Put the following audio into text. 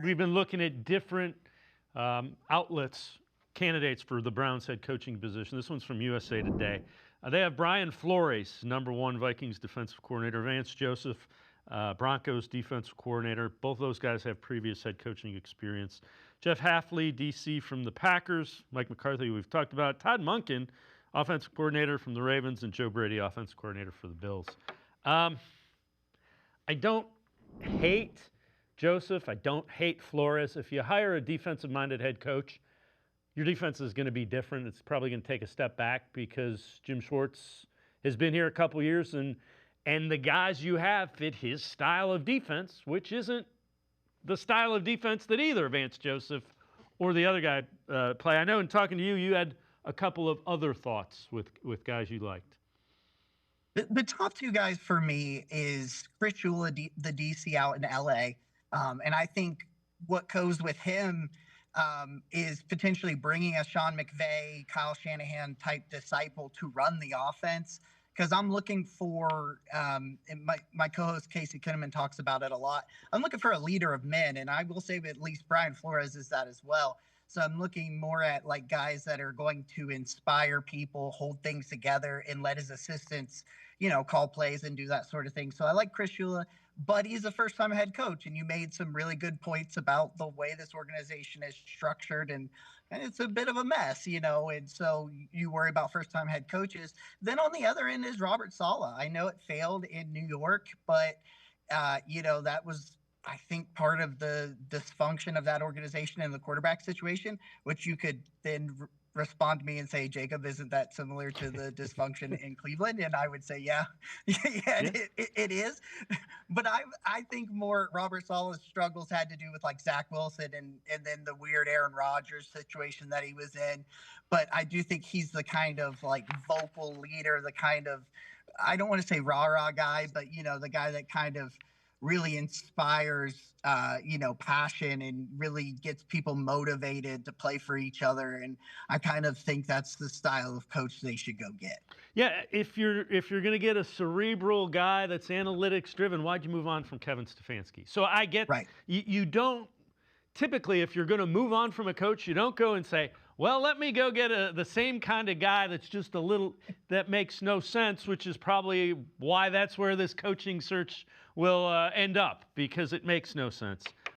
We've been looking at different outlets, candidates for the Browns head coaching position. This one's from USA Today. They have Brian Flores, #1 Vikings defensive coordinator, Vance Joseph, Broncos defensive coordinator. Both those guys have previous head coaching experience. Jeff Hafley, DC from the Packers. Mike McCarthy, we've talked about. Todd Monken, offensive coordinator from the Ravens, and Joe Brady, offensive coordinator for the Bills. I don't hate Joseph. I don't hate Flores. If you hire a defensive-minded head coach, your defense is going to be different. It's probably going to take a step back because Jim Schwartz has been here a couple years, and the guys you have fit his style of defense, which isn't the style of defense that either Vance Joseph or the other guy play. I know in talking to you, you had a couple of other thoughts with guys you liked. The top two guys for me is Chris Shula, the DC out in LA. And I think what goes with him is potentially bringing a Sean McVay, Kyle Shanahan type disciple to run the offense. Because I'm looking for, and my co-host Casey Kinnaman talks about it a lot, I'm looking for a leader of men. And I will say that at least Brian Flores is that as well. So I'm looking more at like guys that are going to inspire people, hold things together, and let his assistants, call plays and do that sort of thing. So I like Chris Shula, but he's a first-time head coach, and you made some really good points about the way this organization is structured, and it's a bit of a mess, and so you worry about first-time head coaches. Then on the other end is Robert Saleh. I know it failed in New York, but that was, I think, part of the dysfunction of that organization and the quarterback situation, which you could then respond to me and say, Jacob, isn't that similar to the dysfunction in Cleveland? And I would say, yeah. It is. But I think more Robert Saleh's struggles had to do with like Zach Wilson and then the weird Aaron Rodgers situation that he was in. But I do think he's the kind of like vocal leader, the kind of, I don't want to say rah-rah guy, but the guy that kind of really inspires, passion and really gets people motivated to play for each other. And I kind of think that's the style of coach they should go get. Yeah, if you're going to get a cerebral guy that's analytics driven, why'd you move on from Kevin Stefanski? So I get right. You don't typically, if you're going to move on from a coach, you don't go and say, well, let me go get the same kind of guy that's just a little, that makes no sense, which is probably why that's where this coaching search will end up, because it makes no sense.